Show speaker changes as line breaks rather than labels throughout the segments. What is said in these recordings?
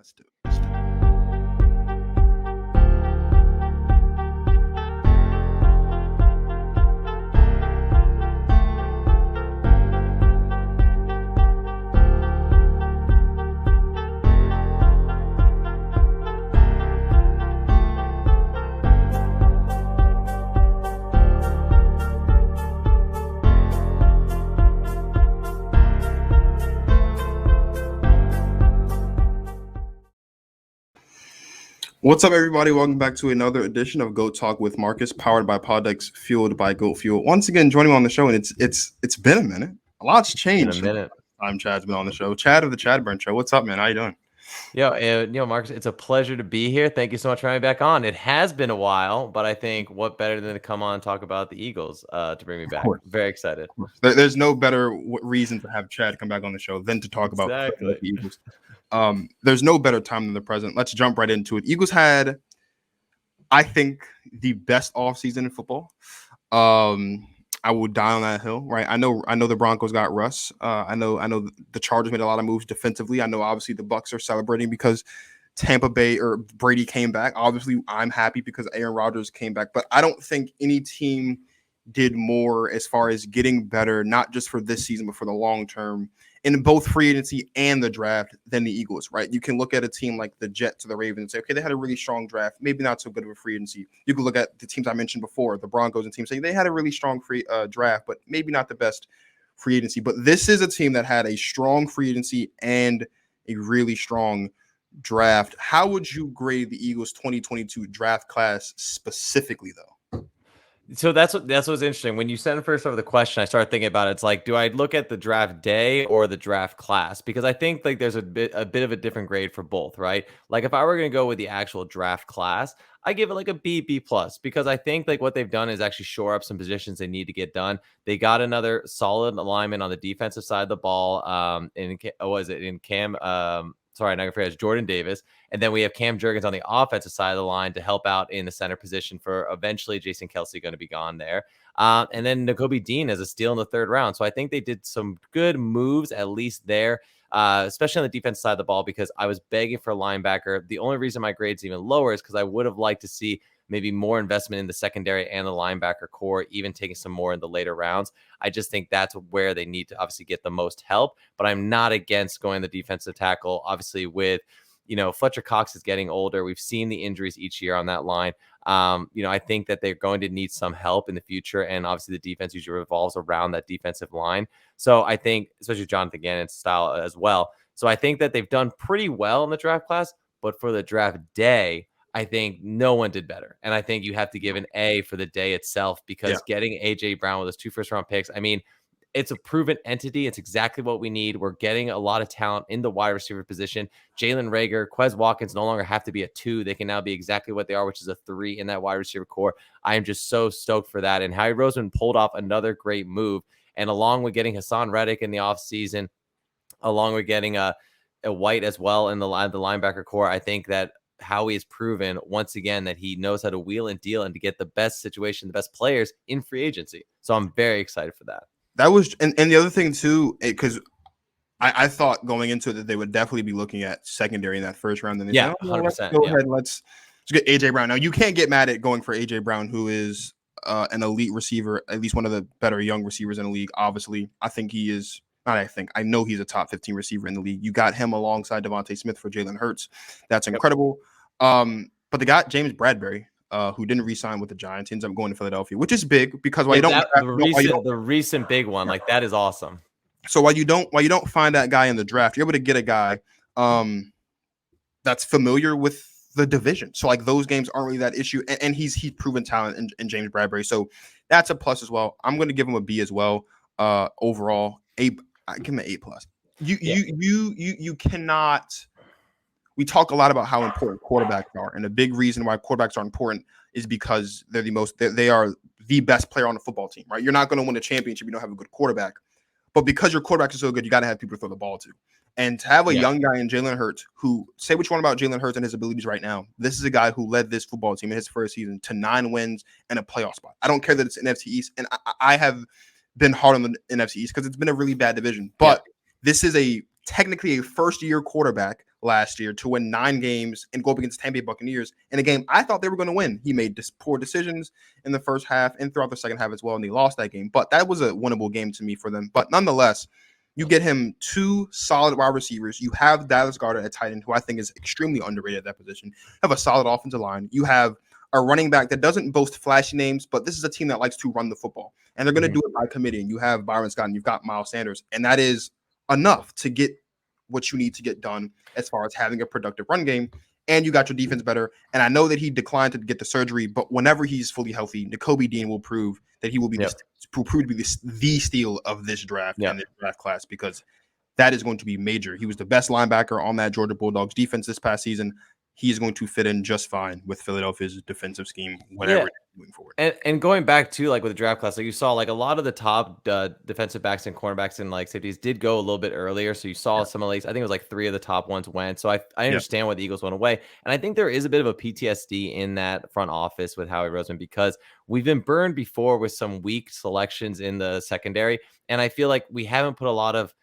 Let's do it. What's up, everybody? Welcome back to another edition of Go Talk with Marcus, powered by Poddex, fueled by Goat Fuel. Once again, joining me on the show, and it's been a minute. A lot's changed.
In a minute.
Time Chad's been on the show. Chad of the Chadburn Show. What's up, man? How you doing?
Marcus, it's a pleasure to be here. Thank you so much for having me back on. It has been a while, but I think what better than to come on and talk about the Eagles to bring me back. Very excited.
There's no better reason to have Chad come back on the show than to talk about the Eagles. There's no better time than the present. Let's jump right into it. Eagles had, I think, the best offseason in football. I would die on that hill, right? I know the Broncos got Russ. I know the Chargers made a lot of moves defensively. I know obviously the Bucs are celebrating because Tampa Bay or Brady came back. Obviously, I'm happy because Aaron Rodgers came back, but I don't think any team did more as far as getting better, not just for this season, but for the long term in both free agency and the draft than the Eagles, right? You can look at a team like the Jets or the Ravens and say, okay, they had a really strong draft, maybe not so good of a free agency. You can look at the teams I mentioned before, the Broncos and teams, say they had a really strong free draft, but maybe not the best free agency. But this is a team that had a strong free agency and a really strong draft. How would you grade the Eagles 2022 draft class specifically, though?
So that's what's interesting. When you sent first over the question, I started thinking about it. It's like, do I look at the draft day or the draft class? Because I think like there's a bit of a different grade for both, right? Like if I were going to go with the actual draft class, I give it like a B plus, because I think like what they've done is actually shore up some positions they need to get done. They got another solid alignment on the defensive side of the ball. Jordan Davis. And then we have Cam Jurgens on the offensive side of the line to help out in the center position for eventually Jason Kelce going to be gone there. And then Nakobe Dean as a steal in the third round. So I think they did some good moves, at least there, especially on the defense side of the ball, because I was begging for a linebacker. The only reason my grade's even lower is because I would have liked to see maybe more investment in the secondary and the linebacker core, even taking some more in the later rounds. I just think that's where they need to obviously get the most help, but I'm not against going the defensive tackle. Obviously with, Fletcher Cox is getting older. We've seen the injuries each year on that line. I think that they're going to need some help in the future. And obviously the defense usually revolves around that defensive line. So I think, especially Jonathan Gannon's style as well. So I think that they've done pretty well in the draft class, but for the draft day, I think no one did better. And I think you have to give an A for the day itself, because getting A.J. Brown with those 2 first-round picks, I mean, it's a proven entity. It's exactly what we need. We're getting a lot of talent in the wide receiver position. Jalen Reagor, Quez Watkins no longer have to be a 2. They can now be exactly what they are, which is a 3 in that wide receiver core. I am just so stoked for that. And Howie Roseman pulled off another great move. And along with getting Hassan Reddick in the offseason, along with getting a White as well in the linebacker core, I think that Howie has proven once again that he knows how to wheel and deal and to get the best situation, the best players in free agency. So I'm very excited for that.
That was, and the other thing too, because I thought going into it that they would definitely be looking at secondary in that first round. Then
100%.
Let's go ahead. Let's get AJ Brown. Now you can't get mad at going for AJ Brown, who is an elite receiver, at least one of the better young receivers in the league. Obviously, I know he's a top 15 receiver in the league. You got him alongside Devontae Smith for Jalen Hurts. That's incredible. But they got James Bradbury, who didn't re-sign with the Giants, ends up going to Philadelphia, which is big because
the recent big one, like that is awesome.
So while you don't find that guy in the draft, you're able to get a guy that's familiar with the division. So like those games aren't really that issue, and he's proven talent in James Bradbury. So that's a plus as well. I'm going to give him a B as well. Overall, I give him an A plus. You cannot. We talk a lot about how important quarterbacks are, and a big reason why quarterbacks are important is because they are the best player on the football team, right? You're not going to win a championship if you don't have a good quarterback, but because your quarterback is so good, you got to have people to throw the ball to. And to have a young guy in Jalen Hurts, who, say what you want about Jalen Hurts and his abilities right now, this is a guy who led this football team in his first season to 9 wins and a playoff spot. I don't care that it's NFC East, and I have been hard on the NFC East because it's been a really bad division. But this is technically a first-year quarterback last year to win 9 games and go up against Tampa Bay Buccaneers in a game I thought they were going to win. He made poor decisions in the first half and throughout the second half as well, and they lost that game. But that was a winnable game to me for them. But nonetheless, you get him 2 solid wide receivers. You have Dallas Goedert at tight end, who I think is extremely underrated at that position. You have a solid offensive line. You have a running back that doesn't boast flashy names, but this is a team that likes to run the football. And they're going to do it by committee. And you have Byron Scott and you've got Miles Sanders. And that is enough to get what you need to get done as far as having a productive run game. And you got your defense better. And I know that he declined to get the surgery, but whenever he's fully healthy, Nakobe Dean will prove that he will be proved to be the steal of this draft and this draft class, because that is going to be major. He was the best linebacker on that Georgia Bulldogs defense this past season. He is going to fit in just fine with Philadelphia's defensive scheme whenever moving forward.
And going back to like with the draft class, like you saw like a lot of the top defensive backs and cornerbacks and like safeties did go a little bit earlier. So you saw some of these, I think it was like 3 of the top ones went. So I understand why the Eagles went away. And I think there is a bit of a PTSD in that front office with Howie Roseman, because we've been burned before with some weak selections in the secondary. And I feel like we haven't put a lot of,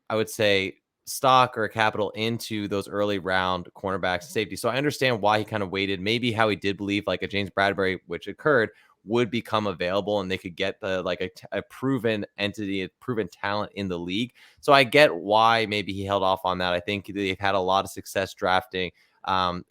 I would say, stock or capital into those early round cornerbacks and safety. So I understand why he kind of waited. Maybe how he did believe like a James Bradbury, which occurred, would become available and they could get the like a proven entity, a proven talent in the league. So I get why maybe he held off on that. I think they've had a lot of success drafting,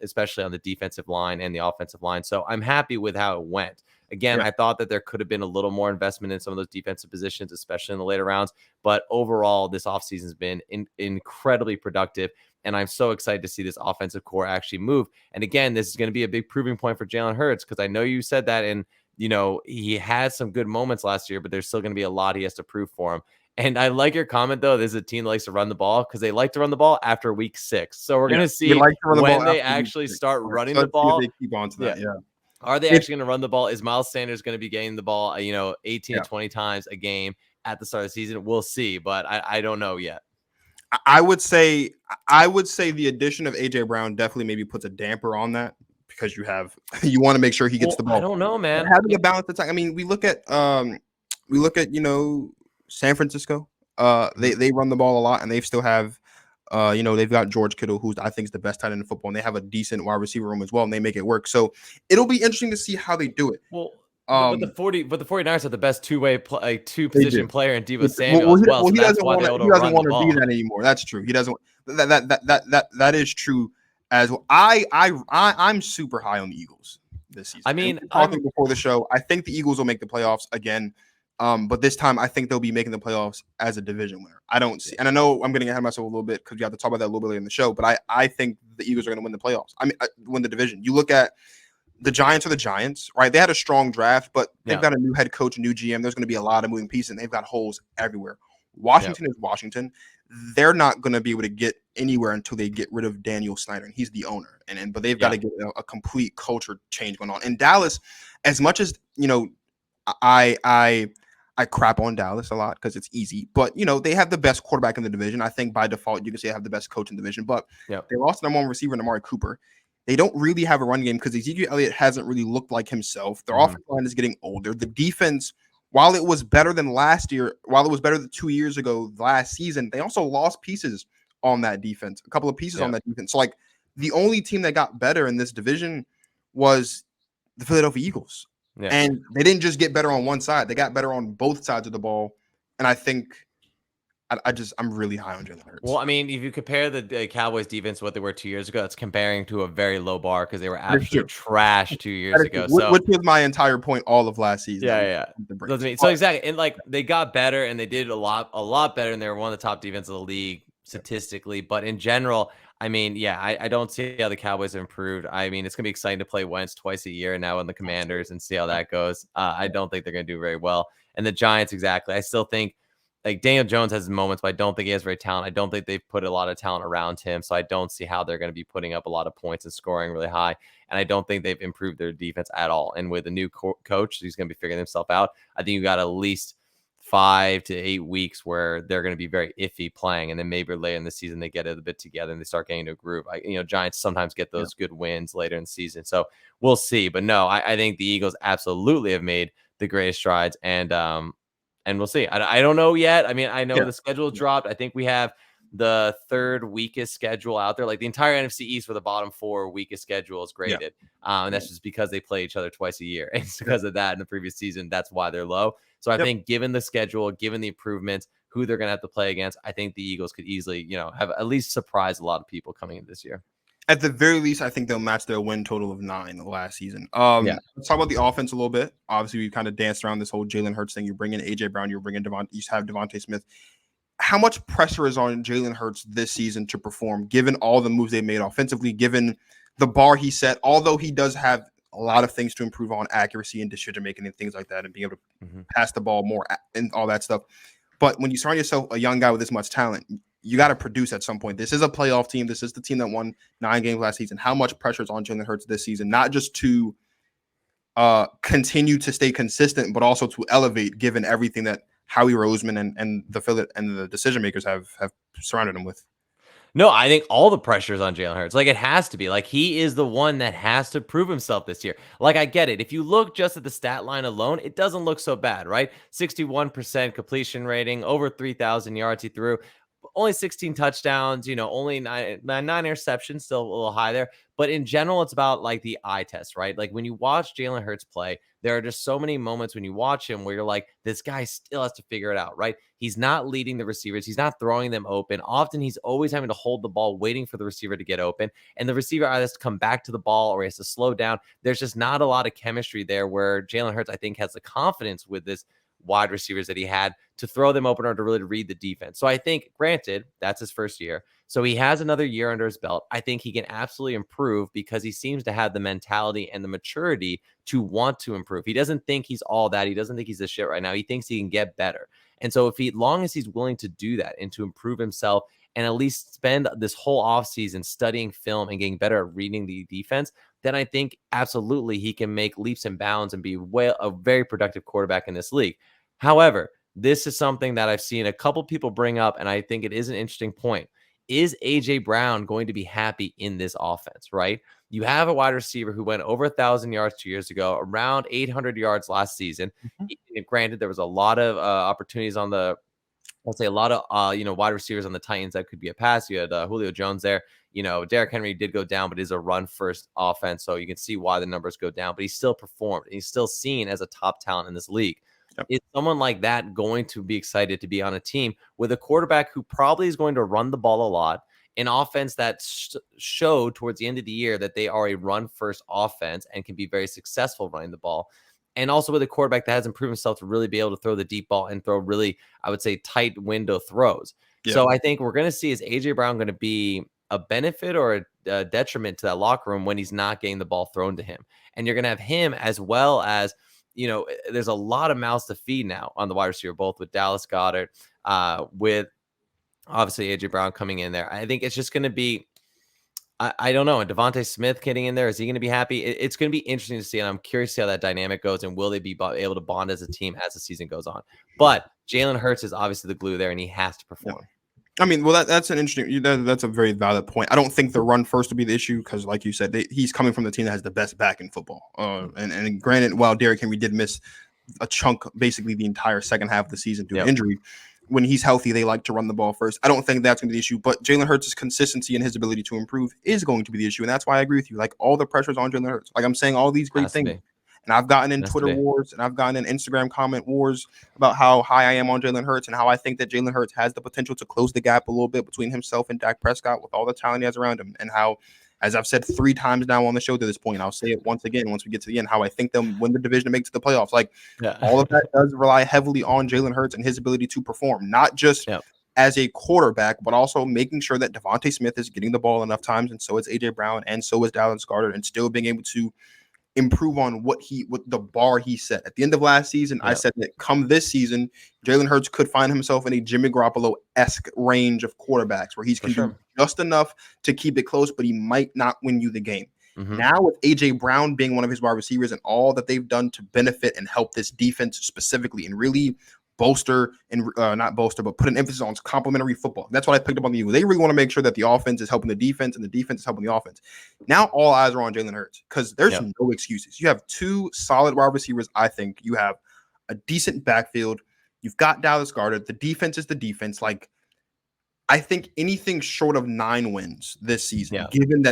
especially on the defensive line and the offensive line. So I'm happy with how it went. Again, I thought that there could have been a little more investment in some of those defensive positions, especially in the later rounds. But overall, this offseason has been incredibly productive. And I'm so excited to see this offensive core actually move. And again, this is going to be a big proving point for Jalen Hurts, because I know you said that, and he had some good moments last year, but there's still going to be a lot he has to prove for him. And I like your comment, though. There's a team that likes to run the ball because they like to run the ball after week 6. So we're going to see when they actually start running the ball.
They keep on to that,
Are they actually going to run the ball? Is Miles Sanders going to be getting the ball, 18 to 20 times a game at the start of the season? We'll see, but I don't know yet.
I would say the addition of AJ Brown definitely maybe puts a damper on that, because you want to make sure he gets the ball.
I don't know, man.
But having a balanced attack. I mean, we look at San Francisco. They run the ball a lot, and they still have they've got George Kittle, who I think is the best tight end in football, and they have a decent wide receiver room as well, and they make it work. So it'll be interesting to see how they do it.
Well, but the 49ers have the best two-way two-position player in Deebo Samuel as well.
Well,
so
he doesn't want to
be
that anymore. That's true. He doesn't. That is true as well. I'm super high on the Eagles this season.
I mean,
talking before the show, I think the Eagles will make the playoffs again. But this time I think they'll be making the playoffs as a division winner. I don't see, and I know I'm getting ahead of myself a little bit because we have to talk about that a little bit later in the show, but I think the Eagles are going to win the playoffs. I mean, win the division. You look at the Giants are the Giants, right? They had a strong draft, but they've got a new head coach, a new GM. There's going to be a lot of moving pieces, and they've got holes everywhere. Washington is Washington. They're not going to be able to get anywhere until they get rid of Daniel Snyder, and he's the owner. But they've got to get a complete culture change going on. And Dallas, as much as I crap on Dallas a lot because it's easy, but they have the best quarterback in the division. I think by default you can say they have the best coach in the division, but they lost their number 1 receiver, Amari Cooper. They don't really have a run game because Ezekiel Elliott hasn't really looked like himself. Their offensive line is getting older. The defense, while it was better than last year, while it was better than 2 years ago, last season, they also lost pieces on that defense, a couple of pieces on that defense. So like the only team that got better in this division was the Philadelphia Eagles. Yeah. And they didn't just get better on one side. They got better on both sides of the ball. And I think I'm really high on Jalen Hurts.
Well, I mean, if you compare the Cowboys defense to what they were 2 years ago, it's comparing to a very low bar because they were absolute trash 2 years ago. So,
which was my entire point all of last season.
So exactly. And like they got better and they did a lot better, and they were one of the top defenses of the league statistically. But in general, I mean, I don't see how the Cowboys have improved. I mean, it's going to be exciting to play Wentz twice a year now in the Commanders and see how that goes. I don't think they're going to do very well. And the Giants, exactly. I still think like Daniel Jones has his moments, but I don't think he has very talent. I don't think they've put a lot of talent around him. So I don't see how they're going to be putting up a lot of points and scoring really high. And I don't think they've improved their defense at all. And with a new coach, he's going to be figuring himself out. I think you got at least 5 to 8 weeks where they're going to be very iffy playing, and then maybe later in the season they get it a bit together and they start getting to a groove. Giants sometimes get those good wins later in the season, so we'll see. But no, I think the Eagles absolutely have made the greatest strides, and we'll see. I don't know yet. I mean, I know the schedule dropped. I think we have the third weakest schedule out there. Like the entire NFC East for the bottom 4 weakest schedule is graded. And that's just because they play each other twice a year. And it's because of that in the previous season. That's why they're low. So I think given the schedule, given the improvements, who they're going to have to play against, I think the Eagles could easily, have at least surprised a lot of people coming in this year.
At the very least, I think they'll match their win total of 9 last season. Let's talk about the offense a little bit. Obviously, we kind of danced around this whole Jalen Hurts thing. You bring in A.J. Brown, you have Devontae Smith. How much pressure is on Jalen Hurts this season to perform, given all the moves they made offensively, given the bar he set, although he does have a lot of things to improve on, accuracy and decision-making and things like that, and being able to pass the ball more and all that stuff. But when you surround yourself a young guy with this much talent, you got to produce at some point. This is a playoff team. This is the team that won 9 games last season. How much pressure is on Jalen Hurts this season? Not just to continue to stay consistent, but also to elevate, given everything that Howie Roseman and the decision makers have surrounded him with.
No, I think all the pressure is on Jalen Hurts. Like, it has to be. Like, he is the one that has to prove himself this year. Like, I get it. If you look just at the stat line alone, it doesn't look so bad, right? 61% completion rating, over 3,000 yards he threw, only 16 touchdowns, only nine interceptions, still a little high there. But in general, it's about like the eye test, right? Like when you watch Jalen Hurts play, there are just so many moments when you watch him where you're like, this guy still has to figure it out, right? He's not leading the receivers. He's not throwing them open. Often he's always having to hold the ball, waiting for the receiver to get open. And the receiver either has to come back to the ball or he has to slow down. There's just not a lot of chemistry there where Jalen Hurts, I think, has the confidence with this wide receivers that he had to throw them open or to really read the defense. So I think, granted, that's his first year. So he has another year under his belt. I think he can absolutely improve because he seems to have the mentality and the maturity to want to improve. He doesn't think he's all that. He doesn't think he's the shit right now. He thinks he can get better. And so long as he's willing to do that and to improve himself and at least spend this whole offseason studying film and getting better at reading the defense, then I think absolutely he can make leaps and bounds and be a very productive quarterback in this league. However, this is something that I've seen a couple people bring up, and I think it is an interesting point. Is A.J. Brown going to be happy in this offense, right? You have a wide receiver who went over 1,000 yards 2 years ago, around 800 yards last season. Granted, there was a lot of opportunities on the I'll say a lot of wide receivers on the Titans that could be a pass. You had Julio Jones there. Derrick Henry did go down, but it is a run-first offense, so you can see why the numbers go down. But he still performed. He's still seen as a top talent in this league. Yep. Is someone like that going to be excited to be on a team with a quarterback who probably is going to run the ball a lot, an offense that showed towards the end of the year that they are a run-first offense and can be very successful running the ball? And also with a quarterback that hasn't proven himself to really be able to throw the deep ball and throw really, I would say, tight window throws. Yeah. So I think we're going to see, is A.J. Brown going to be a benefit or a detriment to that locker room when he's not getting the ball thrown to him? And you're going to have him as well as, there's a lot of mouths to feed now on the wide receiver, both with Dallas Goedert, with obviously A.J. Brown coming in there. I think it's just going to be, I don't know. And Devontae Smith getting in there, is he going to be happy? It's going to be interesting to see. And I'm curious to see how that dynamic goes. And will they be able to bond as a team as the season goes on? But Jalen Hurts is obviously the glue there, and he has to perform.
I mean, well, that's an interesting. That's a very valid point. I don't think the run first would be the issue because, like you said, he's coming from the team that has the best back in football. And granted, while Derrick Henry did miss a chunk, basically the entire second half of the season due to injury, when he's healthy, they like to run the ball first. I don't think that's going to be the issue, but Jalen Hurts' consistency and his ability to improve is going to be the issue, and that's why I agree with you. Like, all the pressure's on Jalen Hurts. Like, I'm saying all these great things, and I've gotten in Twitter wars, and I've gotten in Instagram comment wars about how high I am on Jalen Hurts and how I think that Jalen Hurts has the potential to close the gap a little bit between himself and Dak Prescott with all the talent he has around him, and how, as I've said 3 times now on the show to this point, I'll say it once again once we get to the end, how I think they'll win the division and make it to the playoffs. Like, all of that does rely heavily on Jalen Hurts and his ability to perform, not just as a quarterback, but also making sure that Devontae Smith is getting the ball enough times, and so is A.J. Brown, and so is Dallas Goedert, and still being able to improve on what the bar he set. At the end of last season, I said that come this season, Jalen Hurts could find himself in a Jimmy Garoppolo-esque range of quarterbacks where he's can do just enough to keep it close, but he might not win you the game. Now with A.J. Brown being one of his wide receivers and all that they've done to benefit and help this defense specifically and really bolster and not bolster, but put an emphasis on complementary football. That's what I picked up on the Eagles. They really want to make sure that the offense is helping the defense and the defense is helping the offense. Now all eyes are on Jalen Hurts because there's no excuses. You have 2 solid wide receivers. I think you have a decent backfield. You've got Dallas Goedert. The defense is the defense. Like, I think anything short of 9 wins this season,
Yeah.
given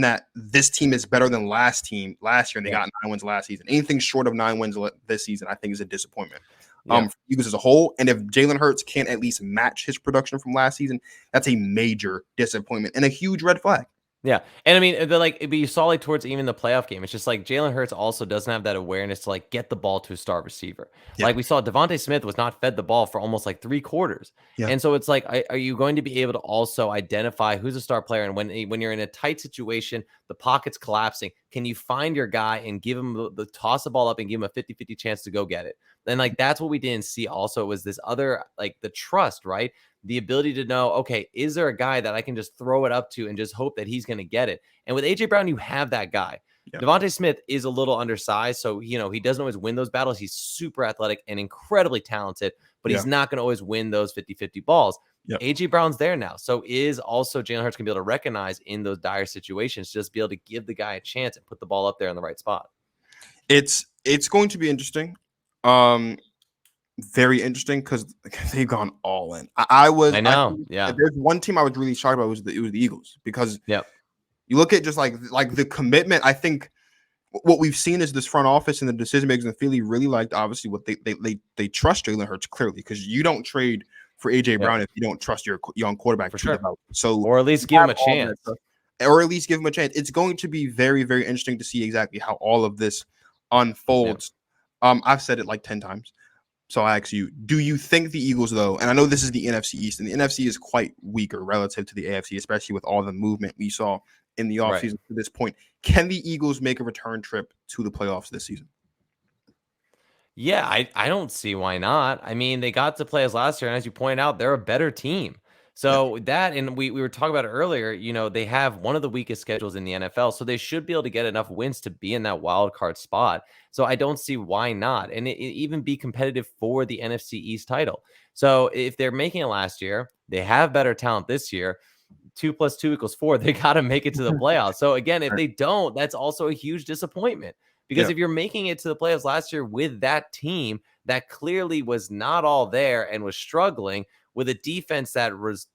that this team is better than last year, and they got 9 wins last season. Anything short of 9 wins this season, I think, is a disappointment. For Eagles as a whole. And if Jalen Hurts can't at least match his production from last season, that's a major disappointment and a huge red flag.
Yeah. And I mean, but you saw like towards even the playoff game, it's just like Jalen Hurts also doesn't have that awareness to like get the ball to a star receiver.
Yeah.
Like we saw Devontae Smith was not fed the ball for almost like 3 quarters.
Yeah.
And so it's like, are you going to be able to also identify who's a star player? And when you're in a tight situation, the pocket's collapsing, can you find your guy and give him the toss the ball up and give him a 50-50 chance to go get it? And like, that's what we didn't see also was this other, like the trust, right? The ability to know, okay, is there a guy that I can just throw it up to and just hope that he's going to get it? And with A.J. Brown, you have that guy. Yeah. Devontae Smith is a little undersized, so, he doesn't always win those battles. He's super athletic and incredibly talented, but he's not going to always win those 50-50 balls. Yep. A.J. Brown's there now. So is also Jalen Hurts going to be able to recognize in those dire situations, just be able to give the guy a chance and put the ball up there in the right spot?
It's going to be interesting. Very interesting because they've gone all in. I know. If there's one team I was really shocked about, it was the Eagles, because you look at just like the commitment. I think what we've seen is this front office and the decision makers in Philly really liked, obviously, what they trust Jalen Hurts clearly, because you don't trade for A.J. Brown if you don't trust your young quarterback to develop. So,
or at least give him a chance.
It's going to be very, very interesting to see exactly how all of this unfolds. I've said it like 10 times. So I ask you, do you think the Eagles, though, and I know this is the NFC East, and the NFC is quite weaker relative to the AFC, especially with all the movement we saw in the offseason to this point. Can the Eagles make a return trip to the playoffs this season?
Yeah, I don't see why not. I mean, they got to playoffs last year, and as you pointed out, they're a better team. So that, and we were talking about it earlier, they have one of the weakest schedules in the NFL, so they should be able to get enough wins to be in that wild card spot. So I don't see why not, and it even be competitive for the NFC East title. So if they're making it last year, they have better talent this year. 2 + 2 = 4. They got to make it to the playoffs. So again, if they don't, that's also a huge disappointment. Because if you're making it to the playoffs last year with that team that clearly was not all there and was struggling with a defense that was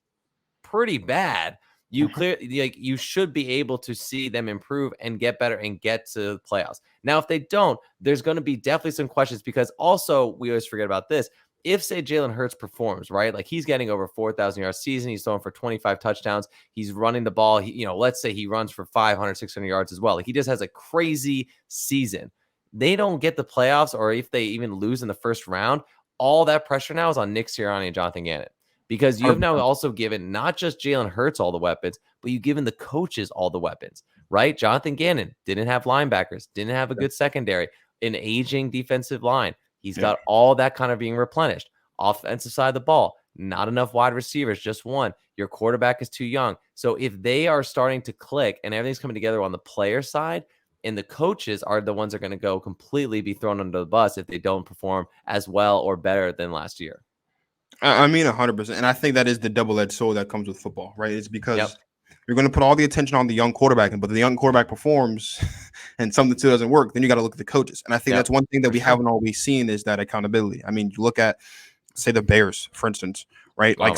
pretty bad, you should be able to see them improve and get better and get to the playoffs. Now, if they don't, there's going to be definitely some questions, because also we always forget about this. If, say, Jalen Hurts performs, right? Like he's getting over 4,000 yards season. He's throwing for 25 touchdowns. He's running the ball. Let's say he runs for 500, 600 yards as well. Like he just has a crazy season. They don't get the playoffs, or if they even lose in the first round, all that pressure now is on Nick Sirianni and Jonathan Gannon, because you have now also given not just Jalen Hurts all the weapons, but you've given the coaches all the weapons, right? Jonathan Gannon didn't have linebackers, didn't have a good secondary, an aging defensive line. He's got all that kind of being replenished. Offensive side of the ball, not enough wide receivers, just one. Your quarterback is too young. So if they are starting to click and everything's coming together on the player side, and the coaches are the ones that are going to go completely be thrown under the bus if they don't perform as well or better than last year.
I mean, 100%. And I think that is the double-edged sword that comes with football, right? It's because you're going to put all the attention on the young quarterback, but the young quarterback performs and something still doesn't work, then you got to look at the coaches. And I think that's one thing that we haven't always seen, is that accountability. I mean, you look at, say, the Bears, for instance, right? Like,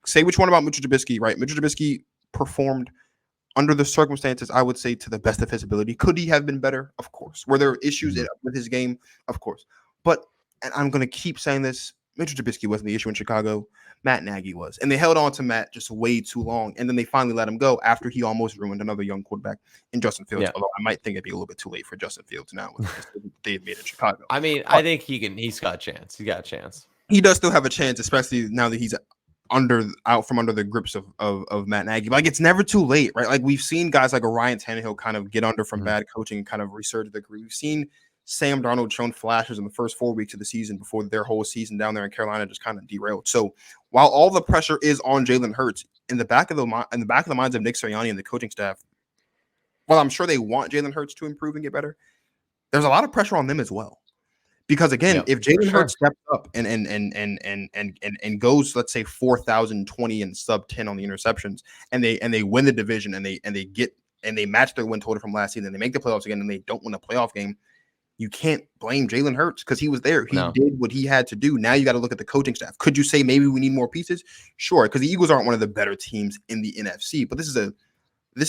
say which one about Mitchell Trubisky, right? Mitchell Trubisky performed under the circumstances, I would say, to the best of his ability. Could he have been better? Of course. Were there issues with his game? Of course. But, and I'm going to keep saying this, Mitchell Trubisky wasn't the issue in Chicago. Matt Nagy was. And they held on to Matt just way too long. And then they finally let him go after he almost ruined another young quarterback in Justin Fields. Although I might think it'd be a little bit too late for Justin Fields now with they've made in Chicago.
I mean, I think he's got a chance. He got a chance.
He does still have a chance, especially now that he's out from under the grips of Matt Nagy. But like, it's never too late, right? Like, we've seen guys like a Ryan Tannehill kind of get under from bad coaching and kind of resurge the degree. We've seen Sam Darnold shown flashes in the first 4 weeks of the season before their whole season down there in Carolina just kind of derailed. So while all the pressure is on Jalen Hurts, in the back of the minds of Nick Sirianni and the coaching staff, while I'm sure they want Jalen Hurts to improve and get better, there's a lot of pressure on them as well. Because again, if Jalen Hurts steps up and goes, let's say 4,020 and sub 10 on the interceptions, and they win the division and they match their win total from last season, and they make the playoffs again, and they don't win a playoff game, you can't blame Jalen Hurts because he was there. He
No.
did what he had to do. Now you got to look at the coaching staff. Could you say maybe we need more pieces? Sure, because the Eagles aren't one of the better teams in the NFC, but this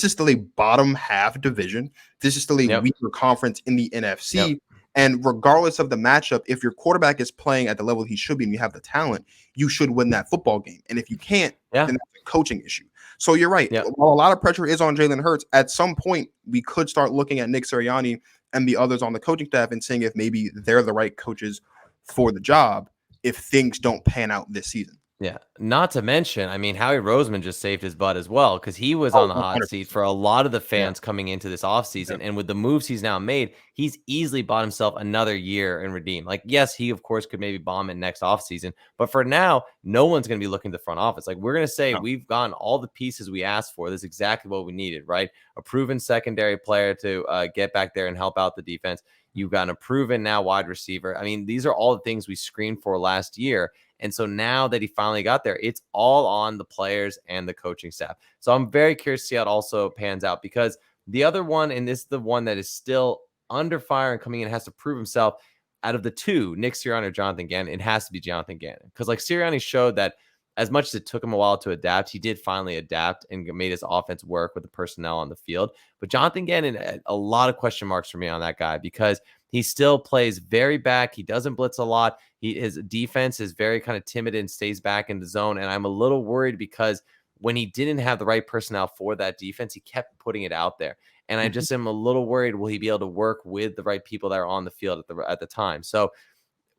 is still a bottom half division. This is still a weaker conference in the NFC.
Yep.
And regardless of the matchup, if your quarterback is playing at the level he should be and you have the talent, you should win that football game. And if you can't, then that's a coaching issue. So you're right.
Yep.
While a lot of pressure is on Jalen Hurts, at some point we could start looking at Nick Sirianni and the others on the coaching staff and seeing if maybe they're the right coaches for the job if things don't pan out this season.
Yeah. Not to mention, I mean, Howie Roseman just saved his butt as well because he was on the hot
100%.
seat for a lot of the fans coming into this offseason. And with the moves he's now made, he's easily bought himself another year and redeemed. Like, yes, he, of course, could maybe bomb it next offseason. But for now, no one's going to be looking to the front office. Like, we're going to say we've gotten all the pieces we asked for. This is exactly what we needed, right? A proven secondary player to get back there and help out the defense. You've got a proven now wide receiver. I mean, these are all the things we screened for last year. And so now that he finally got there, it's all on the players and the coaching staff. So I'm very curious to see how it also pans out because the other one, and this is the one that is still under fire and coming in, has to prove himself out of the two, Nick Sirianni or Jonathan Gannon. It has to be Jonathan Gannon because like Sirianni showed that as much as it took him a while to adapt, he did finally adapt and made his offense work with the personnel on the field. But Jonathan Gannon, a lot of question marks for me on that guy because he still plays very back. He doesn't blitz a lot. His defense is very kind of timid and stays back in the zone. And I'm a little worried because when he didn't have the right personnel for that defense, he kept putting it out there. And I just am a little worried, will he be able to work with the right people that are on the field at the time? So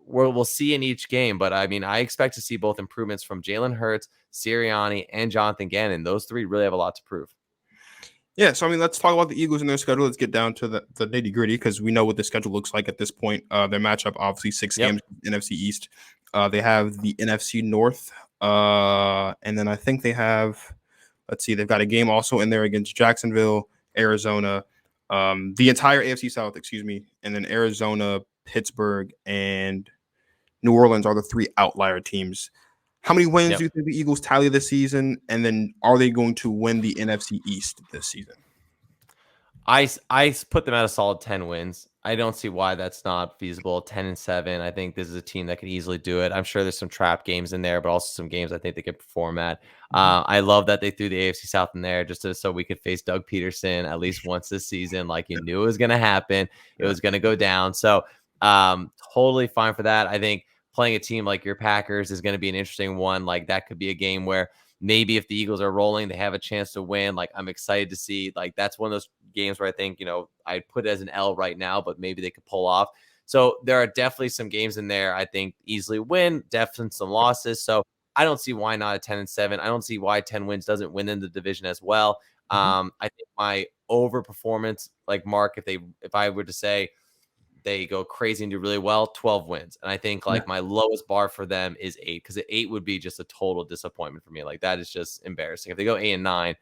we'll see in each game. But I mean, I expect to see both improvements from Jalen Hurts, Sirianni, and Jonathan Gannon. Those three really have a lot to prove.
Yeah, so I mean, let's talk about the Eagles and their schedule. Let's get down to the nitty gritty because we know what the schedule looks like at this point. Their matchup, obviously, 6 games, NFC East. They have the NFC North, and then I think they have, let's see, they've got a game also in there against Jacksonville, Arizona, the entire AFC South, and then Arizona, Pittsburgh, and New Orleans are the 3 outlier teams. How many wins do you think the Eagles tally this season? And then are they going to win the NFC East this season?
I put them at a solid 10 wins. I don't see why that's not feasible. 10-7. I think this is a team that could easily do it. I'm sure there's some trap games in there, but also some games I think they could perform at. I love that they threw the AFC South in there just so we could face Doug Peterson at least once this season. Like you knew it was going to happen. It was going to go down. So totally fine for that. I think playing a team like your Packers is going to be an interesting one. Like that could be a game where maybe if the Eagles are rolling, they have a chance to win. Like I'm excited to see, like that's one of those games where I think, I'd put it as an L right now, but maybe they could pull off. So there are definitely some games in there I think easily win, definitely some losses. So I don't see why not a 10-7. I don't see why 10 wins doesn't win in the division as well. I think my overperformance, like Mark, if I were to say, they go crazy and do really well, 12 wins. And I think like my lowest bar for them is 8 because 8 would be just a total disappointment for me. Like that is just embarrassing. If they go 8-9,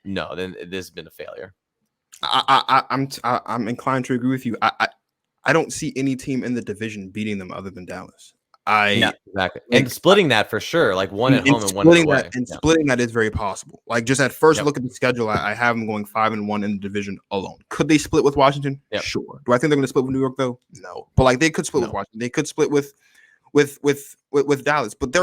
no, then this has been a failure.
I'm inclined to agree with you. I don't see any team in the division beating them other than Dallas.
Exactly. And splitting that for sure, like one at home and one away.
Splitting that is very possible. Like just at first look at the schedule, I have them going 5-1 in the division alone. Could they split with Washington? Sure. Do I think they're going to split with New York though? No. But like they could split with Washington. They could split with Dallas. But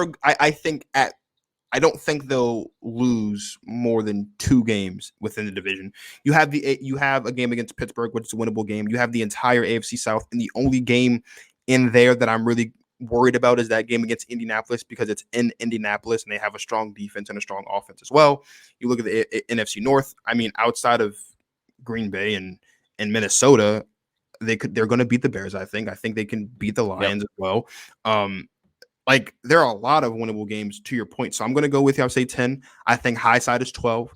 I don't think they'll lose more than 2 games within the division. You have a game against Pittsburgh, which is a winnable game. You have the entire AFC South, and the only game in there that I'm really worried about is that game against Indianapolis because it's in Indianapolis and they have a strong defense and a strong offense as well. You look at the NFC North. I mean, outside of Green Bay and Minnesota, they're going to beat the Bears. I think they can beat the Lions as well. Like there are a lot of winnable games to your point. So I'm going to go with you. I'll say 10. I think high side is 12.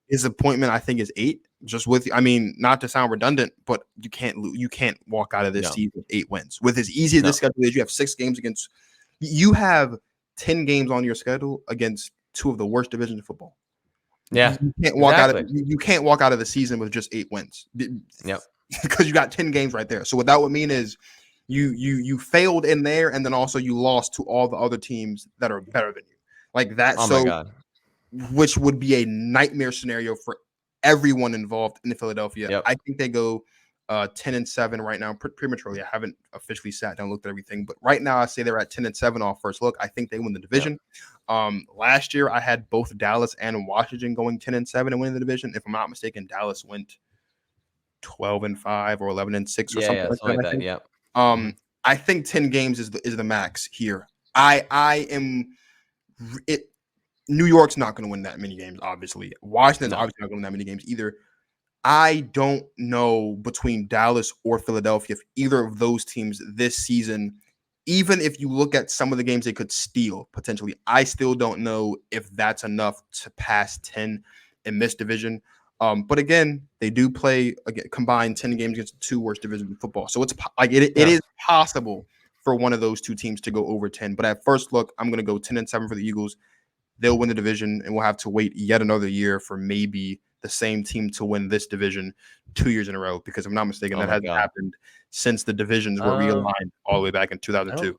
Disappointment I think is 8. Just with, I mean, not to sound redundant, but you can't walk out of this season with 8 wins. With as easy as this schedule is, you have 6 games against. You have 10 games on your schedule against 2 of the worst divisions of football.
Yeah,
you can't walk out of you can't walk out of the season with just 8 wins. Because you got 10 games right there. So what that would mean is you failed in there, and then also you lost to all the other teams that are better than you. Like that.
Oh my God.
Which would be a nightmare scenario for everyone involved in Philadelphia. I think they go 10-7 right now, prematurely. I haven't officially sat down and looked at everything, but right now I say they're at 10-7 off first look. I think they win the division. Last year I had both Dallas and Washington going 10-7 and winning the division. If I'm not mistaken, Dallas went 12-5 or 11-6 or something like that. I think.
Yep.
I think 10 games is the max here. I am it. New York's not going to win that many games, obviously. Washington's obviously not going to win that many games either. I don't know between Dallas or Philadelphia if either of those teams this season, even if you look at some of the games they could steal potentially, I still don't know if that's enough to pass 10 in this division. But again, they do play combined 10 games against the two worst divisions in football. So it's like it is possible for one of those two teams to go over 10. But at first look, I'm going to go 10-7 for the Eagles. They'll win the division, and we'll have to wait yet another year for maybe the same team to win this division 2 years in a row. Because if I'm not mistaken, that hasn't happened since the divisions were realigned all the way back in 2002.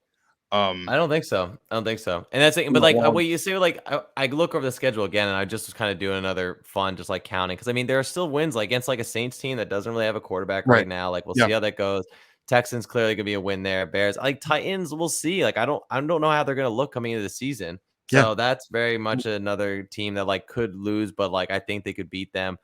I don't think so. And that's it. But like what you say, like I look over the schedule again, and I just was kind of doing another fun, just like counting, because I mean there are still wins like against like a Saints team that doesn't really have a quarterback right now. Like we'll see how that goes. Texans clearly gonna be a win there. Bears, like Titans, we'll see. Like I don't know how they're gonna look coming into the season. So that's very much another team that like could lose, but like I think they could beat them.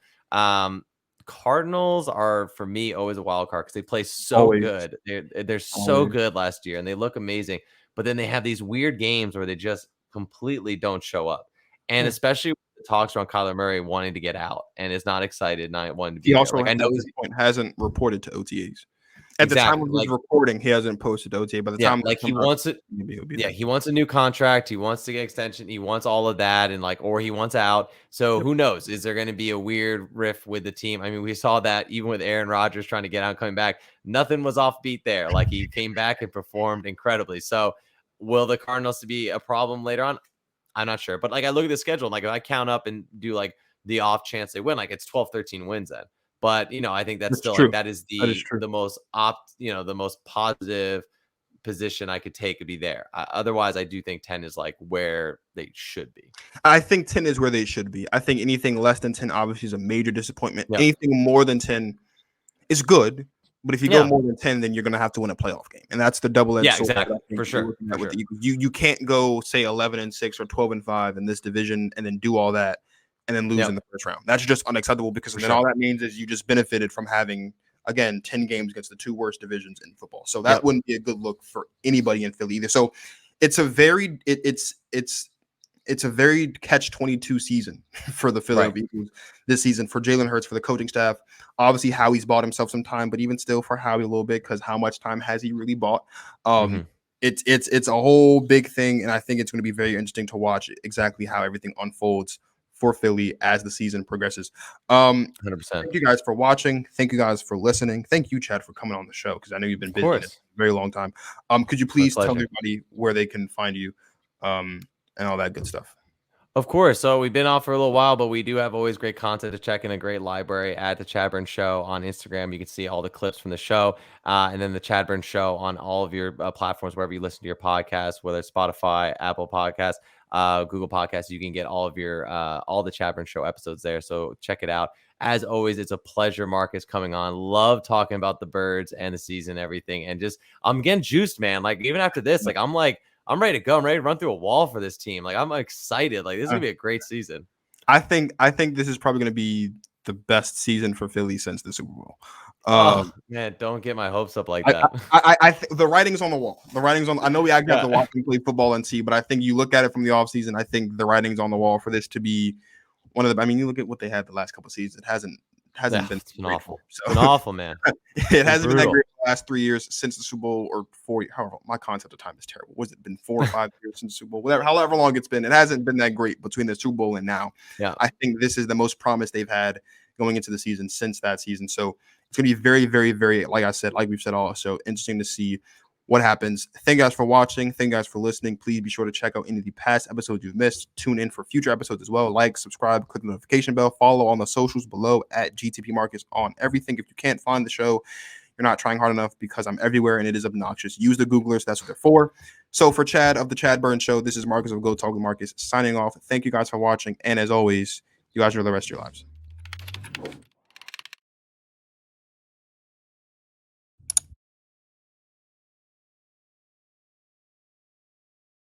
Cardinals are for me always a wild card because they play so good. They're so good last year and they look amazing. But then they have these weird games where they just completely don't show up. And especially with the talks around Kyler Murray wanting to get out and is not excited, not wanting to be there. Like I know
this point hasn't reported to OTAs. At the time of his recording, he hasn't posted OTA. By the time,
like he wants it, he wants a new contract. He wants to get extension. He wants all of that, and like, or he wants out. So who knows? Is there going to be a weird riff with the team? I mean, we saw that even with Aaron Rodgers trying to get out and coming back, nothing was offbeat there. Like he came back and performed incredibly. So will the Cardinals be a problem later on? I'm not sure. But like, I look at the schedule, like if I count up and do like the off chance they win, like it's 12-13 wins then. But I think that's still like that is the most the most positive position I could take to be there. Otherwise, I do think 10 is like where they should be.
I think 10 is where they should be. I think anything less than 10 obviously is a major disappointment. Anything more than 10 is good. But if you go more than 10, then you're going to have to win a playoff game. And that's the double-edged sword.
Exactly. For sure.
You can't go, say, 11-6 or 12-5 in this division and then do all that and then lose in the first round. That's just unacceptable because then all that means is you just benefited from having, again, 10 games against the two worst divisions in football. So that wouldn't be a good look for anybody in Philly either. So it's a very it's a very catch-22 season for the Philadelphia Eagles this season, for Jalen Hurts, for the coaching staff. Obviously, Howie's bought himself some time, but even still for Howie a little bit, because how much time has he really bought? It's a whole big thing, and I think it's going to be very interesting to watch exactly how everything unfolds for Philly as the season progresses.
100%.
Thank you guys for watching. Thank you guys for listening. Thank you, Chad, for coming on the show, because I know you've been busy in a very long time. Could you please tell everybody where they can find you and all that good stuff?
Of course. So we've been off for a little while, but we do have always great content to check in, a great library at the Chadburn Show on Instagram. You can see all the clips from the show, and then the Chadburn Show on all of your platforms, wherever you listen to your podcast, whether it's Spotify, Apple Podcasts, Google Podcasts. You can get all of your all the Chadburn Show episodes there. So check it out. As always, it's a pleasure, Marcus, coming on. Love talking about the birds and the season, everything, and just I'm getting juiced, man. Like even after this, like I'm ready to go. I'm ready to run through a wall for this team. Like I'm excited. Like this is gonna be a great season.
I think this is probably gonna be the best season for Philly since the Super Bowl.
Man, don't get my hopes up like that.
I the writing's on the wall. The writing's on. I know we actually have to watch and play football and see, but I think you look at it from the offseason, I think the writing's on the wall for this to be one of the. I mean, you look at what they had the last couple of seasons. It hasn't been
awful. So. It's been awful, man.
It hasn't been that great the last 3 years since the Super Bowl, or 4. However, my concept of time is terrible. Was it been 4 or 5 years since the Super Bowl? However long it's been, it hasn't been that great between the Super Bowl and now.
Yeah,
I think this is the most promise they've had going into the season since that season. So it's going to be very, very, very, like we've said also, interesting to see what happens. Thank you guys for watching. Thank you guys for listening. Please be sure to check out any of the past episodes you've missed. Tune in for future episodes as well. Like, subscribe, click the notification bell, follow on the socials below at GTP Marcus on everything. If you can't find the show, you're not trying hard enough, because I'm everywhere and it is obnoxious. Use the Googlers. That's what they're for. So for Chad of the Chadburn Show, this is Marcus of Go Talk with Marcus signing off. Thank you guys for watching. And as always, you guys enjoy the rest of your lives.